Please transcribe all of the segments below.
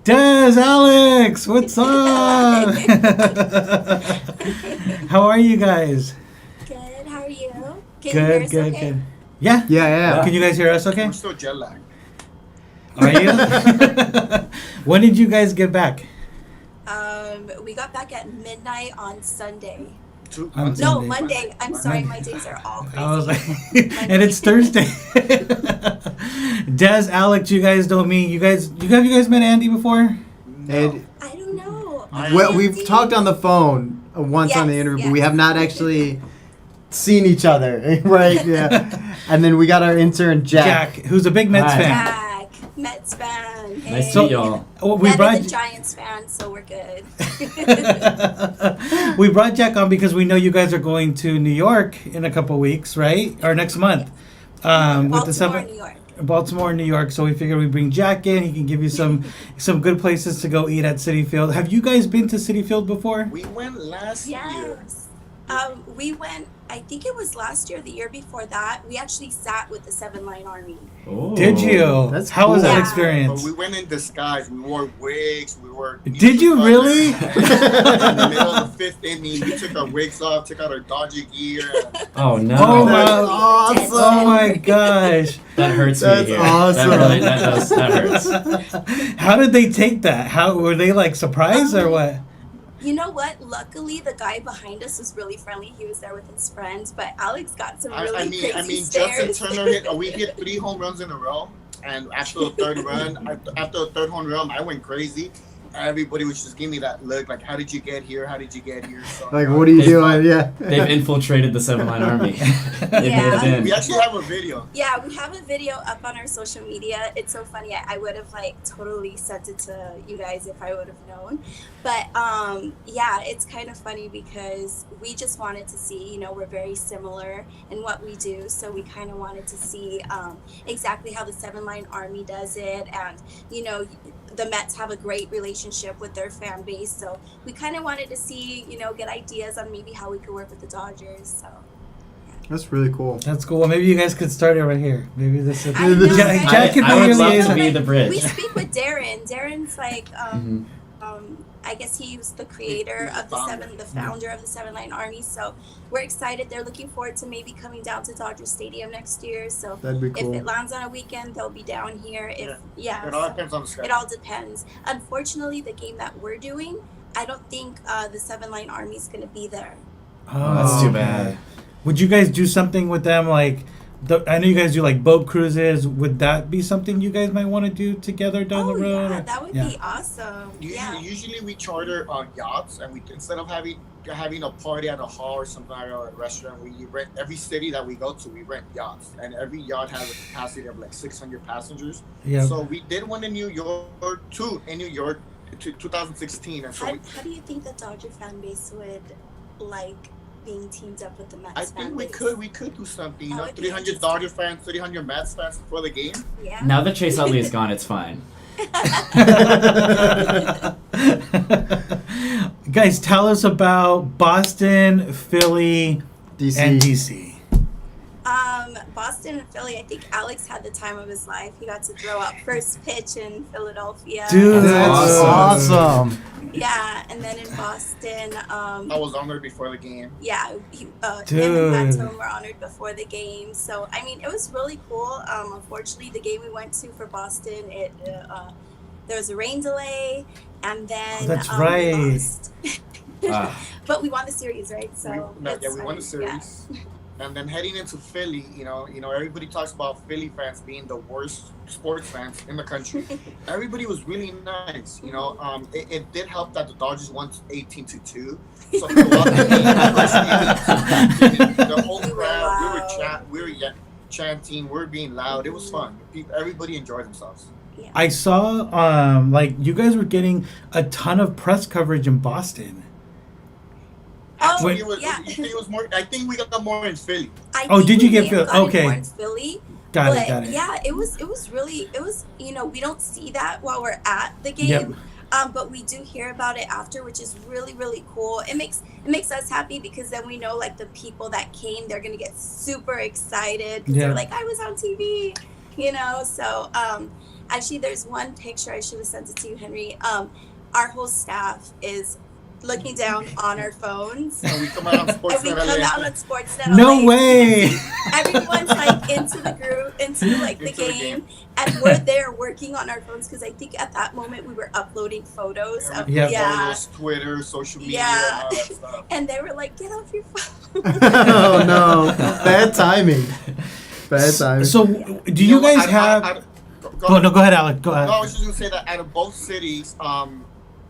Des, Alex, what's up? How are you guys? Good. How are you? Can you hear us Good, okay? good. Yeah? Yeah. Can you guys hear us okay? We're still jet lagged. Are you? When did you guys get back? We got back at midnight on Sunday. On No, Sunday. Monday. I'm sorry, my days are all crazy. I was like, and it's Thursday. Des, Alex, you guys don't meet. You guys met Andy before? And I don't know. well, we've talked on the phone once on the interview, but we have not actually seen each other, right? Yeah. And then we got our intern Jack. Who's a big Mets Hi. fan. Jack, Mets fan. Hey. Nice to meet y'all. Oh, we Better brought than Giants fan, so we're good. we brought Jack on because we know you guys are going to New York in a couple weeks, right? Or next month. With Baltimore, New York. Baltimore, New York. So we figured we'd bring Jack in. He can give you some good places to go eat at Citi Field. Have you guys been to Citi Field before? We went last year. Yes. We went, I think it was last year, the year before that. We actually sat with the 7-Line Army. Oh. Did you? That's How was cool. that Yeah. experience? But we went in disguise. We wore wigs. We wore. Did you really? In the middle of the fifth inning, we took our wigs off, took out our Dodger gear. Oh no. Oh, That's wow. awesome. Oh my gosh. That hurts That's me here. awesome. That hurts. How did they take that? How were they like surprised or what? You know what? Luckily, the guy behind us was really friendly. He was there with his friends, but Alex got some really I crazy mean, stares. Justin Turner hit. We hit 3 home runs in a row, and after the third home run, I went crazy. Everybody was just giving me that look, like, "How did you get here? How did you get here?" So, Like, what are you doing? Yeah. They've infiltrated the 7-Line Army. They've Yeah. moved in. we actually have a video. Yeah, we have a video up on our social media. It's so funny. I would have totally sent it to you guys if I would have known. But yeah, it's kind of funny because we just wanted to see, we're very similar in what we do. So we kind of wanted to see exactly how the 7-Line Army does it. And, the Mets have a great relationship with their fan base. So we kind of wanted to see, get ideas on maybe how we could work with the Dodgers. So. That's really cool. That's cool. Well, maybe you guys could start it right here. Maybe this is I know, Jack, right? Jack could I be would your love to liaison. be the bridge. We speak with Darren. Darren's Mhm. I guess he's the creator of the founder of the 7-Line Army. So we're excited. They're looking forward to maybe coming down to Dodger Stadium next year. So That'd be if cool. it lands on a weekend, they'll be down here. It So all depends on the it schedule. all depends. Unfortunately, the game that we're doing, I don't think the 7-Line Army is going to be there. Oh, That's too okay. bad. Would you guys do something with them like? I know you guys do like boat cruises. Would that be something you guys might want to do together down the road? Yeah, or- that would Yeah. be awesome. Yeah. Usually we charter yachts, and we instead of having a party at a hall or something like a restaurant, we rent every city that we go to. We rent yachts, and every yacht has a capacity of like 600 passengers. Yeah. So we did one in New York, two in New York, to 2016, and so How do you think the Dodger fan base would like being teamed up with the Mets I fan think base? we could do something. That would be 300 interesting. Dodger fans, 300 Mets fans before the game. Yeah. Now that Chase Utley is gone, it's fine. Guys, tell us about Boston, Philly, DC. and DC. Boston and Philly, I think Alex had the time of his life. He got to throw out first pitch in Philadelphia. Dude, That's awesome. awesome. Yeah, and then in Boston, I was honored before the game. yeah, him Dude. and Pantone were honored before the game. So, I mean, it was really cool. Unfortunately, the game we went to for Boston, there was a rain delay, and then That's we right. lost. Ah. But we won the series, right? So We won the series. Yeah. And then heading into Philly, everybody talks about Philly fans being the worst sports fans in the country. Everybody was really nice, It did help that the Dodgers won 18-2. So for a lot of the whole crowd, we were chanting, we were being loud. It was fun. Everybody enjoyed themselves. Yeah. I saw you guys were getting a ton of press coverage in Boston. Actually, Wait. you think it was more? I think we got more in Philly. I Oh, think did you we get may Philly? have gotten Okay. more in Philly. Got But it. yeah, it was really we don't see that while we're at the game. Yep. But we do hear about it after, which is really, really cool. It makes us happy because then we know like the people that came, they're gonna get super excited because Yeah. they're like, I was on TV, So Actually, there's one picture, I should have sent it to you, Henry. Our whole staff is looking down on our phones. And we come out on And we Sportsnet come LA. out on Sportsnet No LA. way. Everyone's like into the group, into like the Into the game, and we're there working on our phones because I think at that moment we were uploading photos of Yep. yeah, Twitter, social media, Yeah. and all that stuff. and they were like, "Get off your phone." Oh no, bad timing. Bad timing. So, do you guys have? Go ahead, Alec. Go ahead. No, I was just gonna say that out of both cities,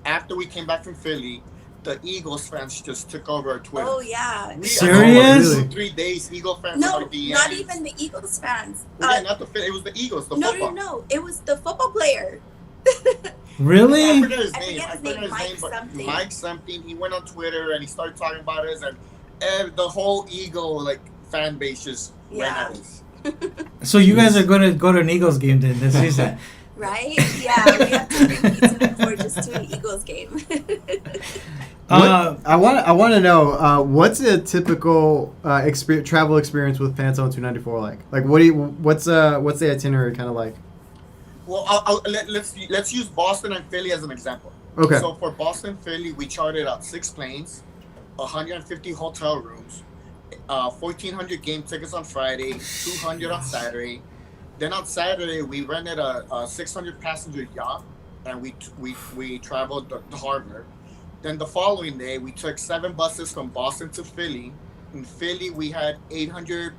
after we came back from Philly, the Eagles fans just took over our Twitter. Oh yeah. Serious? Really? 3 days, Eagle fans. No, were DMs. not even the Eagles fans. Yeah, not the Philly. It was the Eagles. The No, football. no, no. It was the football player. I Really? forget his I name. forget his name, Mike but something. Mike something. He went on Twitter and he started talking about us, and the whole Eagle fan base just ran Yeah. at us. So you guys are going to go to an Eagles game then this season? Right? Yeah, we have to bring pizza before just to an Eagles game. I want to know what's a typical travel experience with Pantone 294 like? Like what's the itinerary kind of like? Well, let's use Boston and Philly as an example. Okay. So for Boston, Philly, we chartered out 6 planes, 150 hotel rooms, 1,400 game tickets on Friday, 200 on Saturday. Then on Saturday, we rented a 600 passenger yacht, and we traveled the harbor. Then the following day, we took 7 buses from Boston to Philly. In Philly, we had 800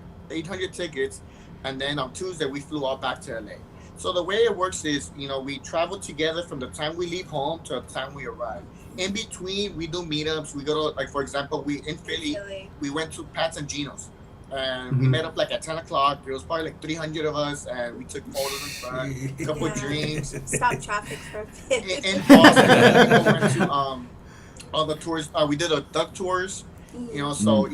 tickets, and then on Tuesday, we flew all back to LA. So the way it works is, we travel together from the time we leave home to the time we arrive. In between, we do meetups. We go to, like, for example, in Philly, Really? we went to Pat's and Gino's. And we met up at 10 o'clock. There was probably 300 of us, and we took photos in front, a couple of drinks. Stop traffic for a bit. In Boston, we went to all the tours. We did a duck tours. So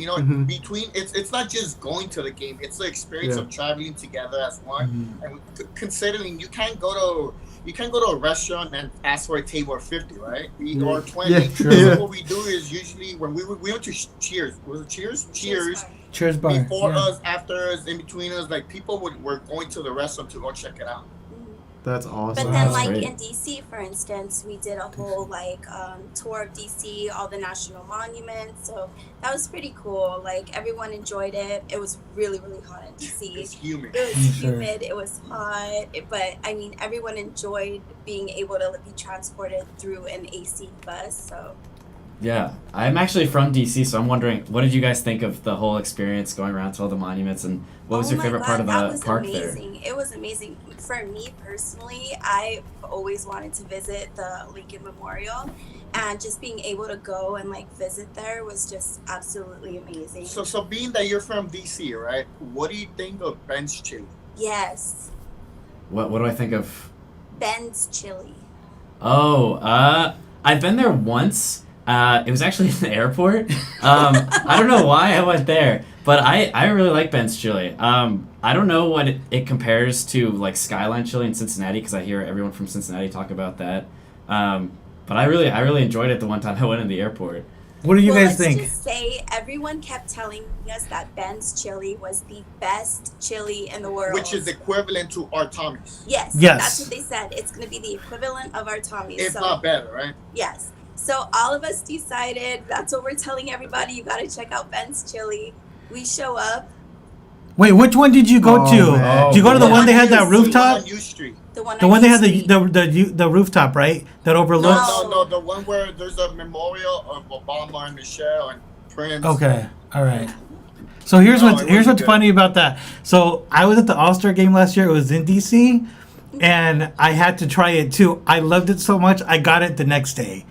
between it's not just going to the game; it's the experience of traveling together as one. And considering you can't go to a restaurant and ask for a table of 50, right? Or 20. Yeah, true. So what we do is usually when we went to Cheers. Was it Cheers? Cheers bar. Before Yeah. us, after us, in between us, people were going to the restaurant to go check it out. That's awesome. But then, That's great. in DC, for instance, we did a whole tour of DC, all the national monuments. So that was pretty cool. Everyone enjoyed it. It was really, really hot in DC. It's humid. It was Sure. humid. It was hot. But everyone enjoyed being able to be transported through an AC bus. So Yeah, I'm actually from DC, so I'm wondering, what did you guys think of the whole experience going around to all the monuments, and what was Oh your my favorite part of God, that the was park amazing. It was amazing. For me personally, I've always wanted to visit the Lincoln Memorial, and just being able to go and visit there was just absolutely amazing. So being that you're from DC, right? What do you think of Ben's Chili? Yes, there? What do I think of? Ben's Chili. Oh, I've been there once. It was actually in the airport. I don't know why I went there, but I really like Ben's Chili. I don't know what it compares to Skyline Chili in Cincinnati, because I hear everyone from Cincinnati talk about that. But I really enjoyed it the one time I went in the airport. What do you guys Let's think? just say everyone kept telling us that Ben's Chili was the best chili in the world. Which is equivalent to our Tommy's. Yes, Yes. that's what they said. It's going to be the equivalent of our Tommy's. If not better, right? Yes. So all of us decided that's what we're telling everybody. You got to check out Ben's Chili. We show up. Wait, which one did you go Oh, to? man. Did you go to the Yeah. one they had that The one rooftop? on U Street. The one. The on one they U had Street. the rooftop, right? That overlooks. No. No, the one where there's a memorial of Obama and Michelle and Prince. Okay, all right. So here's No, what's it here's wasn't what's good. funny about that. So I was at the All-Star game last year. It was in DC, and I had to try it too. I loved it so much I got it the next day.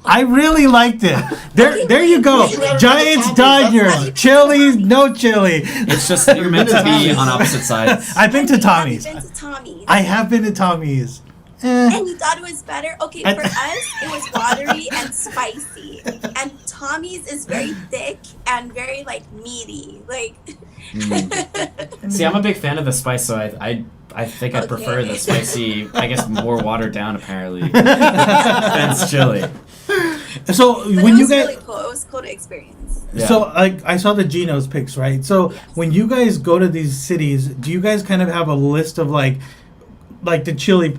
I really liked it. There you go. wait. Giants, Dodgers, chili, no chili. It's just you're meant to be on opposite sides. I've been to Tommy's. Have you been to Tommy's? I have been to Tommy's. And you thought it was better? Okay, I- for us, it was watery and spicy. And Tommy's is very thick and very, meaty. See, I'm a big fan of the spice, so I think I'd prefer Okay. the spicy, I guess more watered down apparently. Ben's Chili. So But when it you was guys, really cool. It was cool to experience. Yeah. so I saw the Geno's pics, right? So when you guys go to these cities, do you guys kind of have a list of like the Geno's,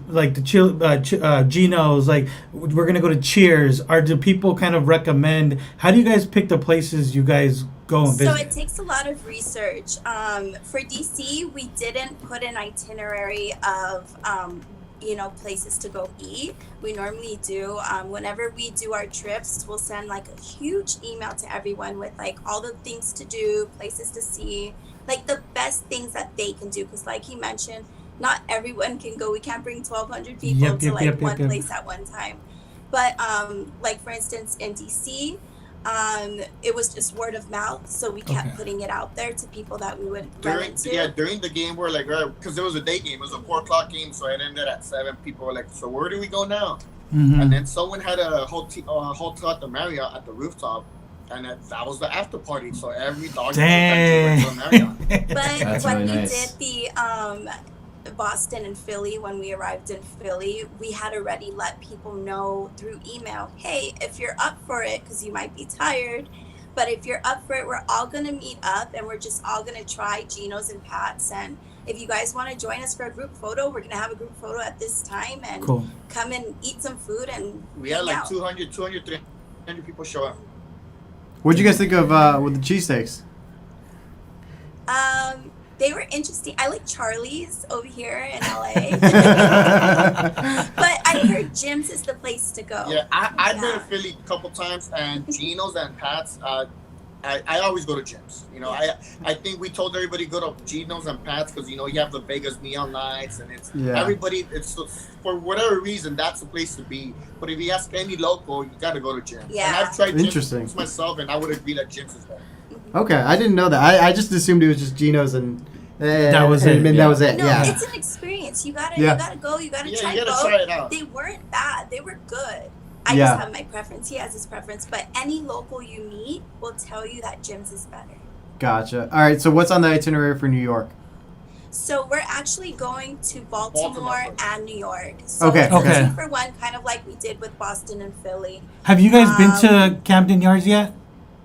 like we're gonna go to Cheers, or do people kind of recommend? How do you guys pick the places you guys go and So visit? it takes a lot of research. For DC, we didn't put an itinerary of places to go eat. We normally do. Whenever we do our trips, we'll send like a huge email to everyone with like all the things to do, places to see, like the best things that they can do. Because like he mentioned, not everyone can go. We can't bring 1,200 people to one place at one time. But like for instance, in DC, it was just word of mouth, so we kept putting it out there to people that we would run into. Yeah, during the game, we're like, right, because it was a day game. It was a 4:00 game, so it ended at 7. People were like, so where do we go now? Mm-hmm. And then someone had a hotel at the Marriott at the rooftop, and that was the after party. So every dog went to the Marriott. But That's when really we nice. did the Boston and Philly, when we arrived in Philly, we had already let people know through email, hey, if you're up for it, because you might be tired, but if you're up for it, we're all going to meet up and we're just all going to try Geno's and Pat's. And if you guys want to join us for a group photo, we're going to have a group photo at this time and come and eat some food. And we had like 200, 300 people show up. What'd you guys think of with the cheesesteaks? They were interesting. I like Charlie's over here in LA. But I heard Jim's is the place to go. Yeah, I've been to Philly a couple times, and Geno's and Pat's, I always go to Jim's. I think we told everybody go to Geno's and Pat's because, you have the Vegas neon lights, and it's everybody, it's for whatever reason, that's the place to be. But if you ask any local, you got to go to Jim's. Yeah. And I've tried Jim's myself, and I would agree that Jim's is better. Okay, I didn't know that. I just assumed it was just Geno's and that was it. That was it. No, yeah. it's an experience. You gotta go. You gotta try both. Try it out. They weren't bad. They were good. I just have my preference. He has his preference. But any local you meet will tell you that Jim's is better. Gotcha. All right. So what's on the itinerary for New York? So we're actually going to Baltimore and New York. So Okay. it's a 2 for 1, kind of like we did with Boston and Philly. Have you guys been to Camden Yards yet?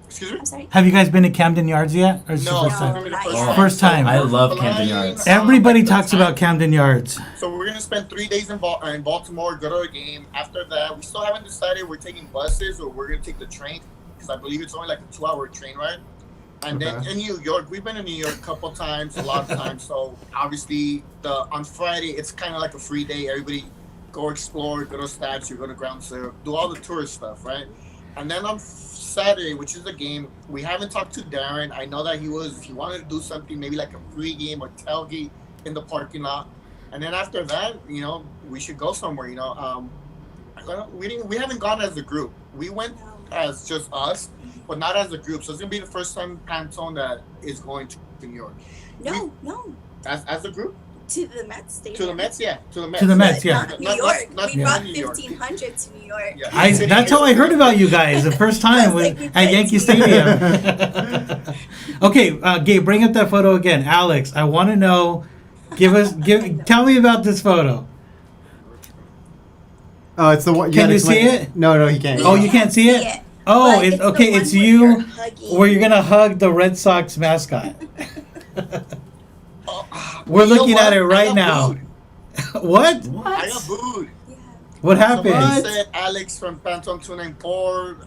Excuse me? I'm sorry? Have you guys been to Camden Yards yet? Or is No, the first time? not yet. First time. I love Camden Yards. Everybody talks about Camden Yards. So we're gonna spend 3 days in Baltimore, go to a game. After that, we still haven't decided we're taking buses or we're gonna take the train because I believe it's only like a 2-hour train ride. And then in New York, we've been in New York a couple times, a lot of times. So obviously, on Friday it's kind of like a free day. Everybody go explore, go to Statue, go to Ground Zero, do all the tourist stuff, right? And then on Saturday, which is a game, we haven't talked to Darren. I know that he wanted to do something, maybe like a pre-game or tailgate in the parking lot. And then after that, we should go somewhere. We haven't gone as a group. We went as just us, but not as a group. So it's gonna be the first time Pantone that is going to New York. No. As a group. To the Mets Stadium. To the Mets, yeah. To the Mets. To the Mets, yeah. Not New York. We brought New York. 1,500 to New York. Yeah. That's how I heard about you guys. The first time was at Yankee Stadium. Okay, Gabe, bring up that photo again. Alex, I want to know. Tell me about this photo. Oh, it's the one. Can you see it? No, he can't. Oh, you can't see it? Oh, it's okay. It's you where you're gonna hug the Red Sox mascot. We're looking at it right now. What? I got booed. What happened? Somebody said Alex from Pantone 294.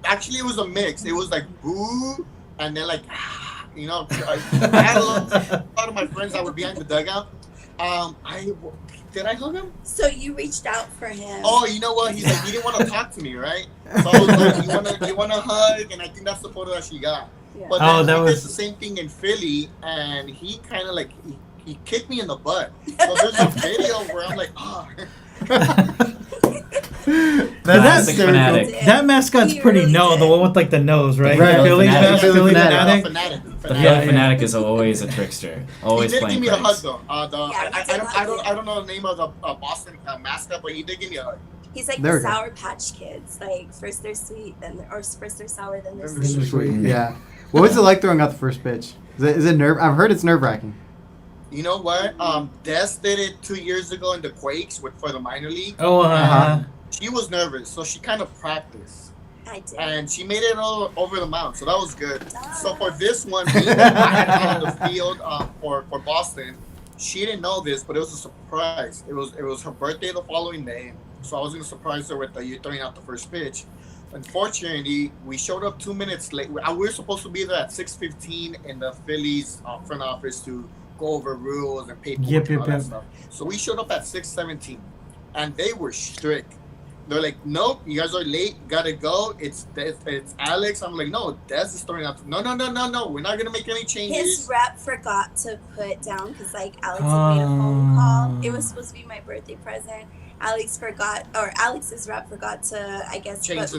Actually, it was a mix. It was like boo, and then like, I had a lot of my friends that were behind the dugout. Did I hug him? So you reached out for him. Oh, you know what? He's like, he didn't want to talk to me, right? So I was like, you want to hug? And I think that's the photo that she got. Yeah. But Oh, then that he was- did the same thing in Philly, and he kind of like, he kicked me in the butt. So there's a video where I'm like, oh. Classic fanatic. That mascot's He pretty really the did. one with like the nose, right? Right. Philly Fanatic. Philly Fanatic. fanatic. The Philly Yeah. fanatic is always a trickster. Always He did playing give me a hug pranks. though. I don't know the name of the Boston mascot, but he did give me a hug. He's like There the we go. Sour Patch Kids. Like first they're sweet, first they're sour, then they're Then they're sweet. sweet. Yeah. What was it like throwing out the first pitch? Is it nerve? I've heard it's nerve wracking. You know what? Des did it 2 years ago in the Quakes for the minor league. Oh, She was nervous, so she kind of practiced. I did. And she made it all over the mound, so that was good. So for this one, I had on the field for Boston. She didn't know this, but it was a surprise. It was her birthday the following day, so I was gonna surprise her with you throwing out the first pitch. Unfortunately, we showed up 2 minutes late. We were supposed to be there at 6:15 in the Phillies front office to go over rules and paperwork and all that stuff. So we showed up at 6:17, and they were strict. They're like, nope, you guys are late. Gotta go. It's Alex. I'm like, no, Des is throwing out. No. We're not gonna make any changes. His rep forgot to put down because like Alex had made a phone call. It was supposed to be my birthday present. Alex's rep forgot to, I guess, change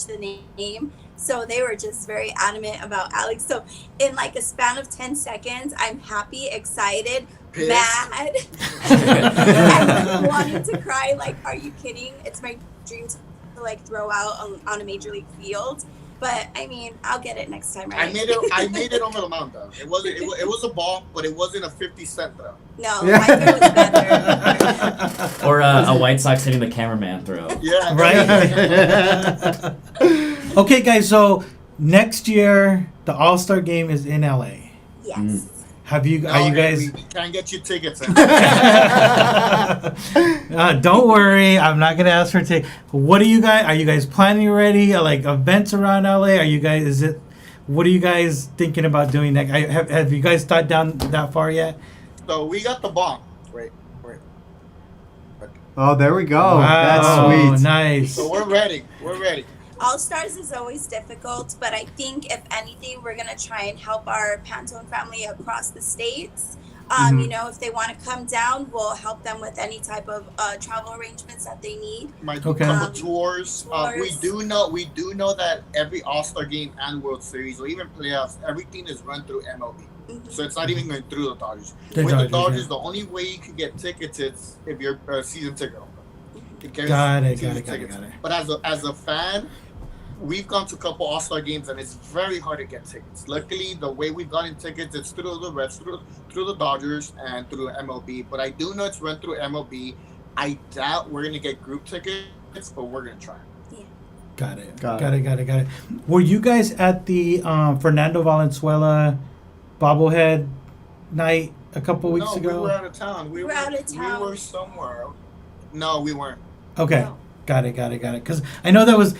the name. So they were just very adamant about Alex. So in like a span of 10 seconds, I'm happy, excited, Pissed. mad, and wanting to cry. Like, are you kidding? It's my dream to like throw out on a major league field. But I mean, I'll get it next time, right? I made it over the mound though. It was a ball, but it wasn't a 50-cent throw. No, my throw was better. Or a White Sox hitting the cameraman throw. Yeah. Right. Okay, guys. So next year the All-Star Game is in LA. Yes. Are you guys? We can't get you tickets. Don't worry, I'm not gonna ask for tickets. What are you guys planning already? Like events around LA? What are you guys thinking about doing next? Have you guys thought down that far yet? So we got the bomb. Wait. Oh, there we go. Wow, That's sweet. Nice. So we're ready. All Stars is always difficult, but I think if anything, we're gonna try and help our Pantone family across the states. You know, if they want to come down, we'll help them with any type of travel arrangements that they need. Might do couple tours. We do know that every All-Star game and World Series or even playoffs, everything is run through MLB. So it's not even going through the Dodgers. The Dodgers, the only way you can get tickets is if you're a season ticket holder. Got it. But as a fan, we've gone to a couple All-Star games and it's very hard to get tickets. Luckily, the way we've gotten tickets, it's through the Reds, through the Dodgers, and through MLB. But I do know it's run through MLB. I doubt we're gonna get group tickets, but we're gonna try. Yeah. Got it. Were you guys at the Fernando Valenzuela bobblehead night a couple weeks ago? No, we were out of town. We were somewhere. No, we weren't. Okay. No. Got it. Because I know that was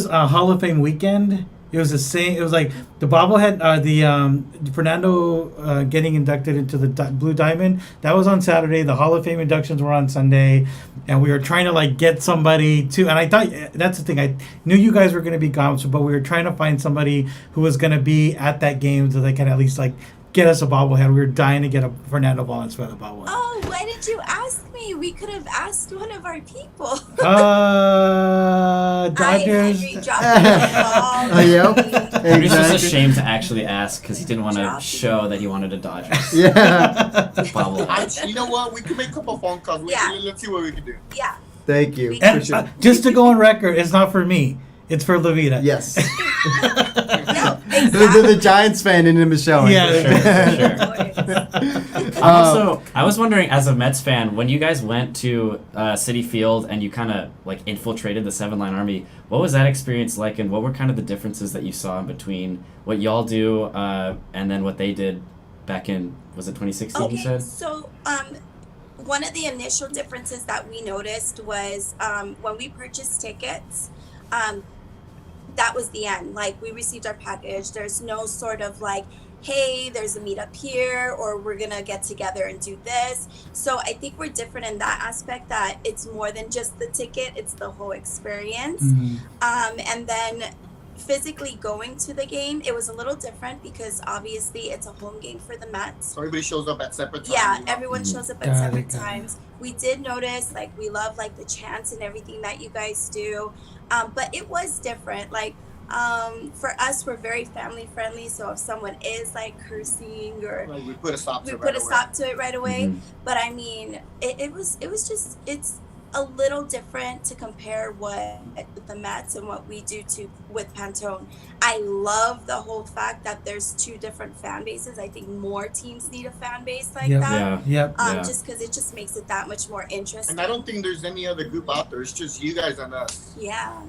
Hall of Fame weekend. It was the same. It was like the bobblehead, the Fernando getting inducted into the Blue Diamond. That was on Saturday. The Hall of Fame inductions were on Sunday, and we were trying to like get somebody to. And I thought that's the thing. I knew you guys were going to be gone, but we were trying to find somebody who was going to be at that game so they can at least like get us a bobblehead. We were dying to get a Fernando Valenzuela bobblehead. Oh, why did you ask me? We could have asked one of our people. Dodgers. I dropped the ball. Yep. He was just ashamed to actually ask because he didn't want to show that he wanted a Dodgers. Yeah. bobblehead. You know what? We can make a couple phone calls. Let's see what we can do. Yeah. Thank you. And just to go on record, it's not for me. It's for La Vida. Yes. No, exactly. the Giants fan in him is showing. Yeah, for sure. I was wondering, as a Mets fan, when you guys went to Citi Field and you kind of like infiltrated the 7-line army, what was that experience like, and what were kind of the differences that you saw in between what y'all do and then what they did back in, was it 2016? You said? So one of the initial differences that we noticed was when we purchased tickets. That was the end. Like, we received our package. There's no sort of like, hey, there's a meetup here, or we're gonna get together and do this. So I think we're different in that aspect, that it's more than just the ticket, it's the whole experience. And then physically going to the game, it was a little different because obviously it's a home game for the Mets. So everybody shows up at separate times. Yeah, everyone shows up at separate times. We did notice, like, we love like the chants and everything that you guys do. But it was different. Like, for us, we're very family friendly. So if someone is like cursing or we put a stop to it right away. But I mean, it was just, it's a little different to compare what the Mets and what we do with Pantone. I love the whole fact that there's two different fan bases. I think more teams need a fan base like that. Just because it just makes it that much more interesting. And I don't think there's any other group out there. It's just you guys and us. Yeah.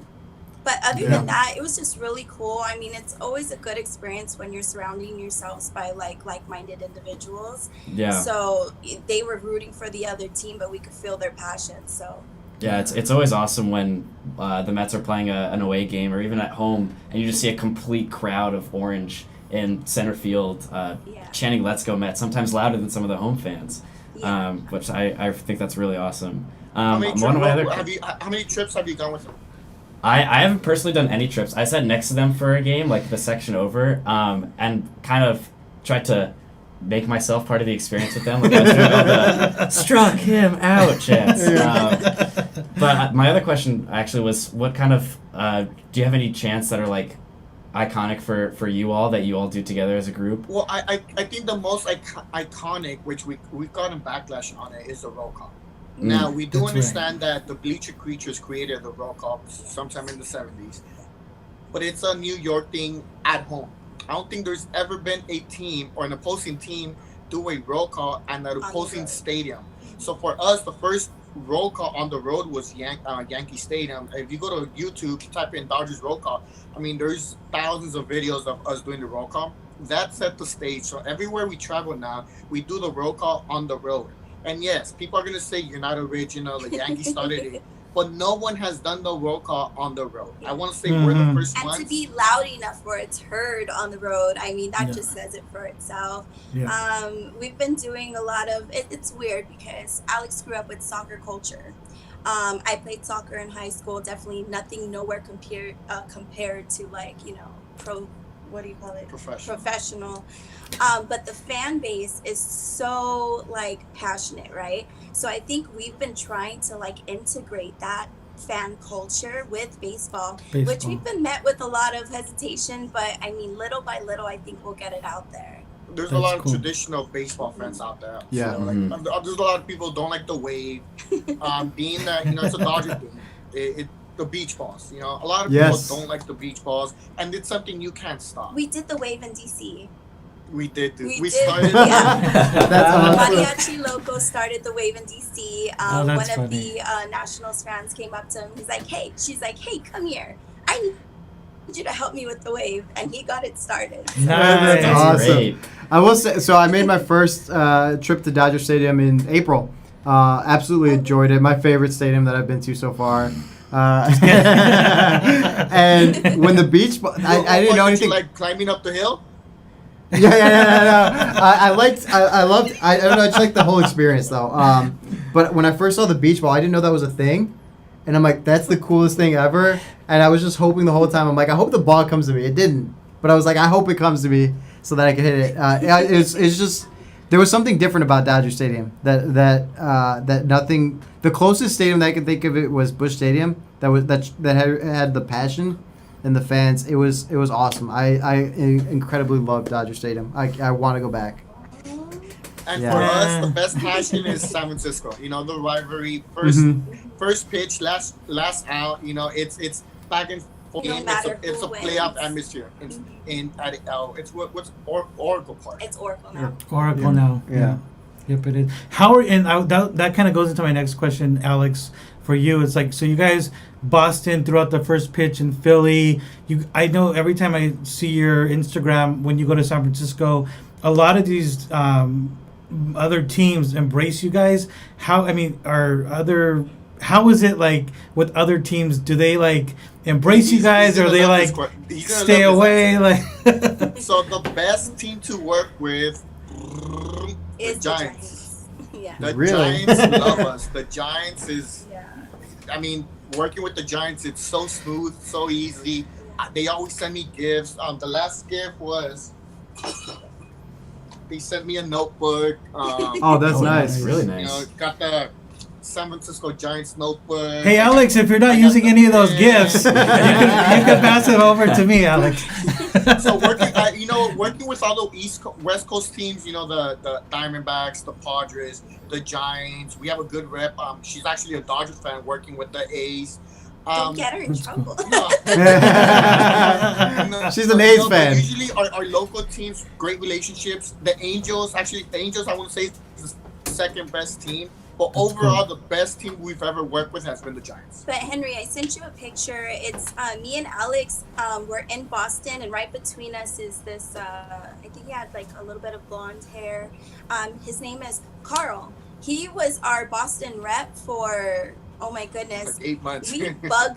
But other Yeah. than that, it was just really cool. I mean, it's always a good experience when you're surrounding yourselves by like-minded individuals. Yeah. So they were rooting for the other team, but we could feel their passion. So Yeah, it's always awesome when the Mets are playing an away game or even at home, and you just see a complete crowd of orange in center field chanting "Let's go Mets," sometimes louder than some of the home fans, which I think that's really awesome. How many How many trips have you gone with them? I haven't personally done any trips. I sat next to them for a game, like the section over, and kind of tried to make myself part of the experience with them. Like I was doing all the "struck him out" chants. But my other question actually was, what kind of do you have any chants that are like iconic for you all that you all do together as a group? Well, I think the most iconic, which we've gotten backlash on it, is the roll call. Now, we do understand that the Bleacher Creatures created the roll call sometime in the 70s, but it's a New York thing at home. I don't think there's ever been a team or an opposing team do a roll call at an opposing stadium. So for us, the first roll call on the road was Yankee Stadium. If you go to YouTube, type in Dodgers roll call, I mean, there's thousands of videos of us doing the roll call. That set the stage. So everywhere we travel now, we do the roll call on the road. And yes, people are going to say you're not original, the Yankees started it. But no one has done the roll call on the road. I want to say we're the first ones. And to be loud enough where it's heard on the road, I mean, that just says it for itself. Yeah. We've been doing a lot of, it's weird because Alex grew up with soccer culture. I played soccer in high school, definitely nothing nowhere compared to like, what do you call it? Professional. But the fan base is so like passionate, right? So I think we've been trying to like integrate that fan culture with baseball, which we've been met with a lot of hesitation, but I mean, little by little, I think we'll get it out there. There's a lot of traditional baseball fans out there. Yeah. So, there's a lot of people who don't like the wave. Being that, it's a Dodger thing. The beach balls, a lot of people don't like the beach balls, and it's something you can't stop. We did the wave in DC. We did. We started. That's awesome. Mariachi Loco started the wave in DC. One of the Nationals fans came up to him. She's like, hey, come here. I need you to help me with the wave, and he got it started. So. That's awesome. Great. I will say, so I made my first trip to Dodger Stadium in April. Absolutely enjoyed it. My favorite stadium that I've been to so far. And when the beach, I didn't know anything. Like climbing up the hill. Yeah. I loved. I don't know. I just like the whole experience though. But when I first saw the beach ball, I didn't know that was a thing, and I'm like, that's the coolest thing ever. And I was just hoping the whole time. I'm like, I hope the ball comes to me. It didn't, but I was like, I hope it comes to me so that I can hit it. It's just. There was something different about Dodger Stadium that nothing. The closest stadium that I could think of it was Busch Stadium. That had the passion and the fans. It was awesome. I incredibly loved Dodger Stadium. I want to go back. And for us, the best passion is San Francisco. The rivalry, first pitch, last out. It's back and forth. It's a playoff atmosphere. It's what's Oracle Park. It's Oracle now. Oracle now. Yeah. Yep, it is. That kind of goes into my next question, Alex. For you, it's like, so you guys, Boston throughout the first pitch in Philly. I know every time I see your Instagram when you go to San Francisco, a lot of these other teams embrace you guys. How is it like with other teams? Do they like embrace you guys, or they like stay away? Like, so the best team to work with is the Giants. Yeah. The Really? Giants love us. The Giants is. I mean, working with the Giants, it's so smooth, so easy. They always send me gifts. The last gift was they sent me a notebook. Oh, that's nice. Really nice. Got the San Francisco Giants notebook. hey, Alex, if you're not using any of those gifts, you can pass it over to me, Alex. So working with all the West Coast teams, the Diamondbacks, the Padres, the Giants. We have a good rep. She's actually a Dodgers fan working with the A's. Don't get her in trouble. No. She's an A's fan. Usually our local teams, great relationships. The Angels, I want to say, is the second best team But overall, the best team we've ever worked with has been the Giants. But Henry, I sent you a picture. It's me and Alex. We're in Boston, and right between us is this. I think he had like a little bit of blonde hair. His name is Carl. He was our Boston rep for, oh my goodness, Like 8 months. we bugged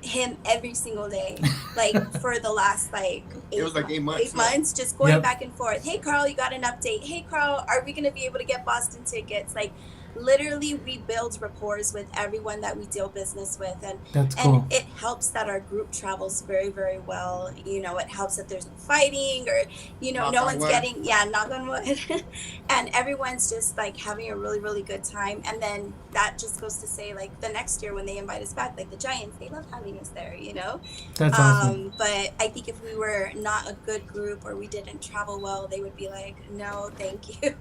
him every single day, like for the last like It was like 8 months. 8 months, just going Yep. back and forth. Hey Carl, you got an update? Hey Carl, are we gonna be able to get Boston tickets? Like literally we build rapport with everyone that we deal business with, and That's cool. and it helps that our group travels very, very well. You know, it helps that there's no fighting, or you know, Knock no on one's wood. getting, yeah, knock on wood. And everyone's just like having a really, really good time. And then that just goes to say, like, the next year when they invite us back, like the Giants, they love having us there, you know. That's awesome. But I think if we were not a good group or we didn't travel well, they would be like, no, thank you.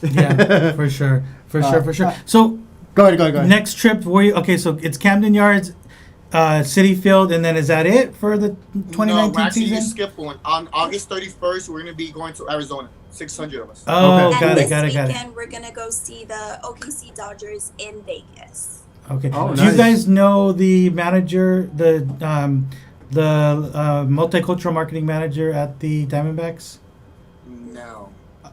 Yeah, for sure. For sure. So Go ahead. next trip, where you? Okay, so it's Camden Yards, City Field, and then is that it for the 2019 No, we're actually season? skip one. On August 31st, we're going to be going to Arizona. 600 of us. Oh, Okay. got And it, got this it. weekend, we're gonna go see the OKC Dodgers in Vegas. Okay. Oh, Do you nice. guys know the manager, the multicultural marketing manager at the Diamondbacks? No.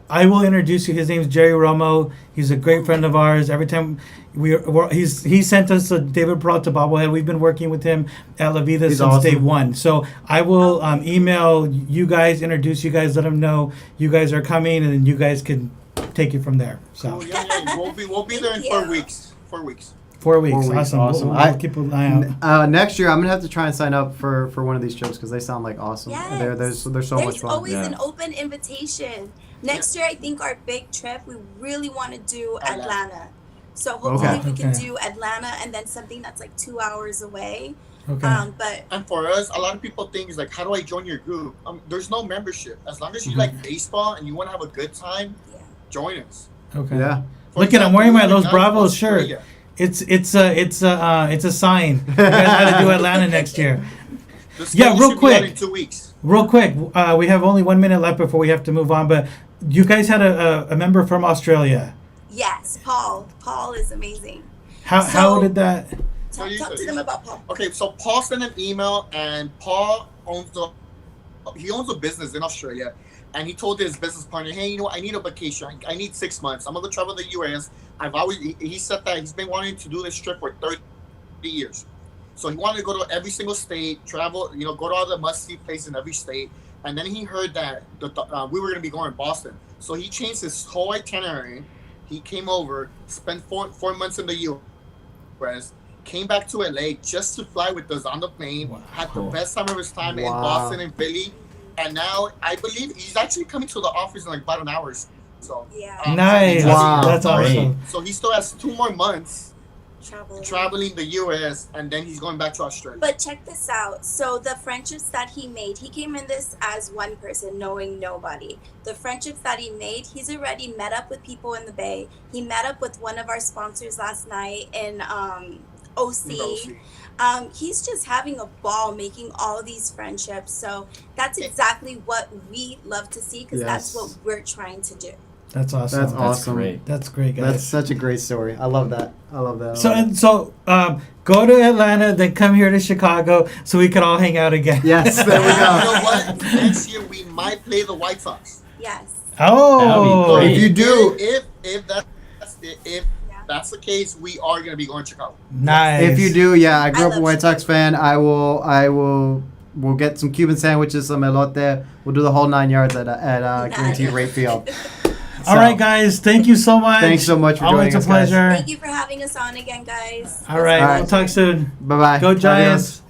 I will introduce you. His name's Jerry Romo. He's a great friend of ours. Every time he sent us a David Peralta bobblehead. We've been working with him at La Vida He's since day awesome. one. So I will email you guys, introduce you guys, let them know you guys are coming, and then you guys can take it from there. So Cool, yeah. We'll be there in Thank 4 you. weeks. 4 weeks. 4 weeks. 4 weeks, Awesome. awesome. We'll keep an eye out. Next year, I'm gonna have to try and sign up for one of these trips because they sound like awesome. Yes. They're so much There's fun. always Yeah. an open invitation. Next year, I think our big trip, we really want to do Atlanta. Atlanta. So hopefully Okay. we can Okay. do Atlanta and then something that's like 2 hours away. Okay. But And for us, a lot of people think is like, how do I join your group? There's no membership. As long as you like baseball and you want to have a good time, yeah. join us. Okay. Yeah. For Look at, I'm example, wearing my we Los went Bravos to shirt. Australia. It's a sign. You guys gotta do Atlanta next year. The Yeah, schedule real should be out quick. in 2 weeks. Real quick, we have only 1 minute left before we have to move on. But you guys had a member from Australia. Yes, Paul. Paul is amazing. How So- did that? So you- Talk to them about Paul. Okay, so Paul sent an email, and Paul owns a business in Australia, and he told his business partner, "Hey, you know what? I need a vacation. I need 6 months. I'm gonna travel the U.S. He said that he's been wanting to do this trip for 30 years, so he wanted to go to every single state, travel, go to all the must-see places in every state, and then he heard that we were gonna be going to Boston, so he changed his whole itinerary. He came over, spent four months in the U.S., came back to LA just to fly with us on the plane, Wow. had the best time of his time in Wow. Boston and Philly, and now I believe he's actually coming to the office in like about an hour. So Yeah. Nice. Wow. That's Great. awesome. So he still has 2 more months Travel. traveling the U.S. and then he's going back to Australia. But check this out. So the friendships that he made, he came in this as one person, knowing nobody. The friendships that he made, he's already met up with people in the Bay. He met up with one of our sponsors last night in OC. He's just having a ball making all these friendships. So that's exactly what we love to see, because that's Yes. what we're trying to do. That's awesome. That's That's awesome. great. That's great, That's guys. such a great story. I love that. So go to Atlanta, then come here to Chicago, so we can all hang out again. Yes, there we You know go. what? Next year we might play the White Sox. Yes. Oh. That'd be If you do, If that's the case, we are going to be going to Chicago. Nice. if you do, yeah, I grew I up a love White Sox fan. We'll get some Cuban sandwiches, some elote. We'll do the whole 9 yards at Guaranteed Rate Field. All right, guys. Thank you so much. Thanks so much for Always joining a us, guys. pleasure. Thank you for having us on again, guys. All right. All right. We'll talk soon. Bye bye. Go Giants.